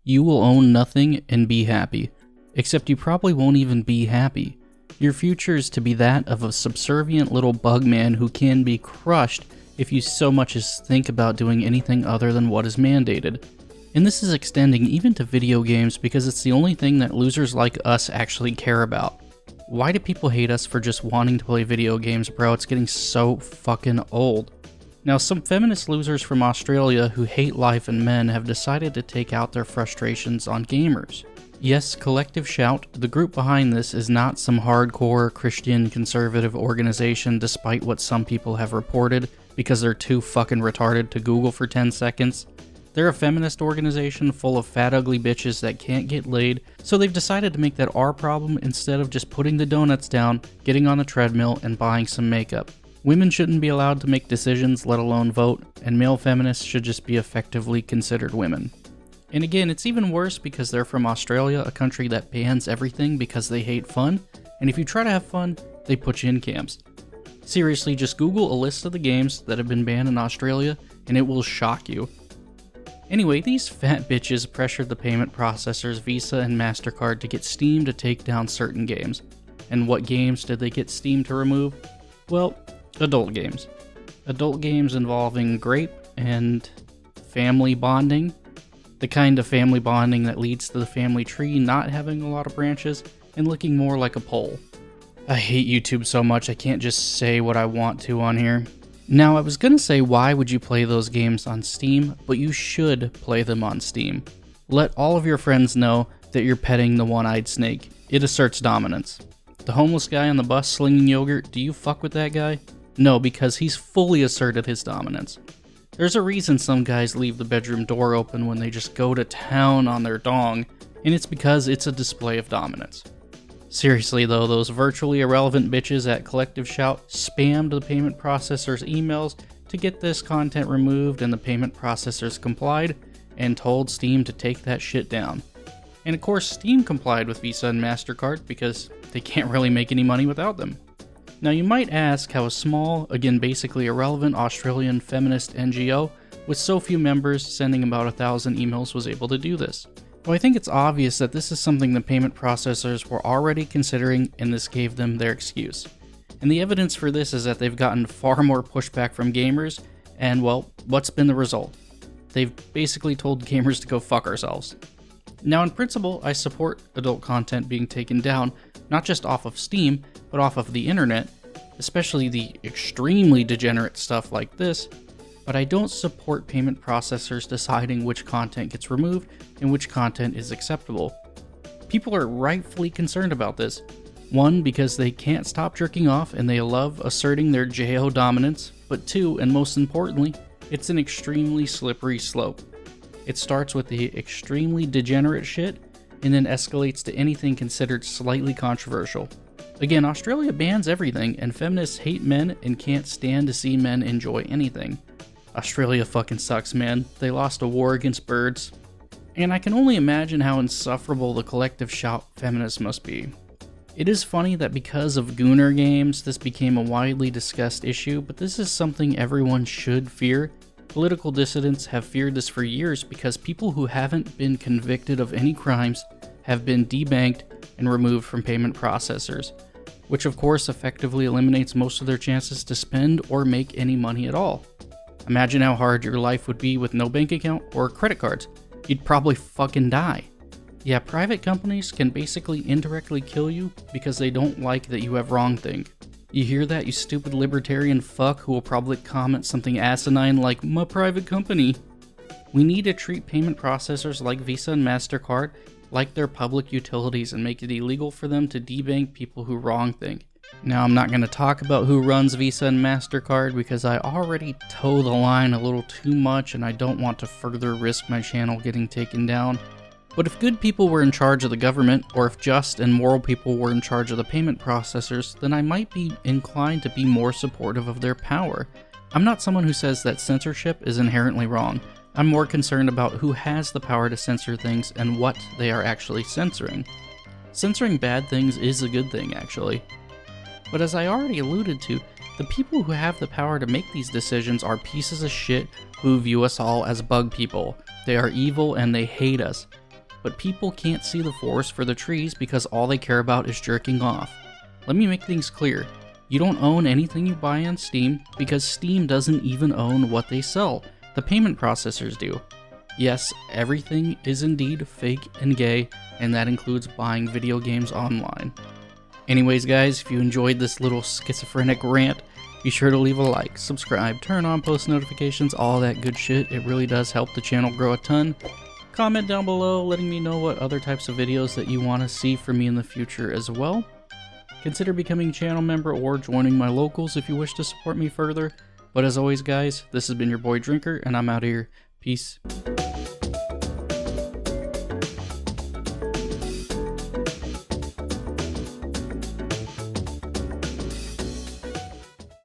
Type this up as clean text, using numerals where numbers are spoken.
You will own nothing and be happy. Except you probably won't even be happy. Your future is to be that of a subservient little bug man who can be crushed if you so much as think about doing anything other than what is mandated. And this is extending even to video games because it's the only thing that losers like us actually care about. Why do people hate us for just wanting to play video games, bro? It's getting so fucking old. Now, some feminist losers from Australia who hate life and men have decided to take out their frustrations on gamers. Yes, Collective Shout, the group behind this, is not some hardcore Christian conservative organization despite what some people have reported because they're too fucking retarded to Google for 10 seconds. They're a feminist organization full of fat ugly bitches that can't get laid, so they've decided to make that our problem instead of just putting the donuts down, getting on the treadmill, and buying some makeup. Women shouldn't be allowed to make decisions, let alone vote, and male feminists should just be effectively considered women. And again, it's even worse because they're from Australia, a country that bans everything because they hate fun, and if you try to have fun, they put you in camps. Seriously, just Google a list of the games that have been banned in Australia, and it will shock you. Anyway, these fat bitches pressured the payment processors Visa and Mastercard to get Steam to take down certain games. And what games did they get Steam to remove? Well, adult games. Adult games involving grape and family bonding. The kind of family bonding that leads to the family tree not having a lot of branches and looking more like a pole. I hate YouTube so much I can't just say what I want to on here. Now, I was gonna say why would you play those games on Steam, but you should play them on Steam. Let all of your friends know that you're petting the one-eyed snake. It asserts dominance. The homeless guy on the bus slinging yogurt, do you fuck with that guy? No, because he's fully asserted his dominance. There's a reason some guys leave the bedroom door open when they just go to town on their dong, and it's because it's a display of dominance. Seriously though, those virtually irrelevant bitches at Collective Shout spammed the payment processors' emails to get this content removed, and the payment processors complied and told Steam to take that shit down. And of course, Steam complied with Visa and Mastercard because they can't really make any money without them. Now you might ask how a small, again basically irrelevant Australian feminist NGO with so few members sending about 1,000 emails was able to do this. Well, I think it's obvious that this is something the payment processors were already considering, and this gave them their excuse. And the evidence for this is that they've gotten far more pushback from gamers, and well, what's been the result? They've basically told gamers to go fuck ourselves. Now in principle, I support adult content being taken down, not just off of Steam, but off of the internet, especially the extremely degenerate stuff like this, but I don't support payment processors deciding which content gets removed and which content is acceptable. People are rightfully concerned about this. One, because they can't stop jerking off and they love asserting their JO dominance, but two, and most importantly, it's an extremely slippery slope. It starts with the extremely degenerate shit and then escalates to anything considered slightly controversial. Again, Australia bans everything, and feminists hate men and can't stand to see men enjoy anything. Australia fucking sucks, man. They lost a war against birds. And I can only imagine how insufferable the Collective Shout feminists must be. It is funny that because of Gooner games, this became a widely discussed issue, but this is something everyone should fear. Political dissidents have feared this for years because people who haven't been convicted of any crimes have been debanked and removed from payment processors, which of course effectively eliminates most of their chances to spend or make any money at all. Imagine how hard your life would be with no bank account or credit cards. You'd probably fucking die. Yeah, private companies can basically indirectly kill you because they don't like that you have wrongthink. You hear that, you stupid libertarian fuck who will probably comment something asinine like, "My private company." We need to treat payment processors like Visa and Mastercard like they're public utilities and make it illegal for them to debank people who wrongthink. Now, I'm not going to talk about who runs Visa and Mastercard because I already toe the line a little too much and I don't want to further risk my channel getting taken down. But if good people were in charge of the government, or if just and moral people were in charge of the payment processors, then I might be inclined to be more supportive of their power. I'm not someone who says that censorship is inherently wrong. I'm more concerned about who has the power to censor things and what they are actually censoring. Censoring bad things is a good thing, actually. But as I already alluded to, the people who have the power to make these decisions are pieces of shit who view us all as bug people. They are evil and they hate us. but people can't see the forest for the trees because all they care about is jerking off. Let me make things clear. You don't own anything you buy on Steam because Steam doesn't even own what they sell. The payment processors do. Yes, everything is indeed fake and gay, and that includes buying video games online. Anyways guys, if you enjoyed this little schizophrenic rant, be sure to leave a like, subscribe, turn on post notifications, all that good shit. It really does help the channel grow a ton. Comment down below letting me know what other types of videos that you want to see from me in the future as well. Consider becoming a channel member or joining my locals if you wish to support me further. But as always guys, this has been your boy Drinker, and I'm out of here. Peace.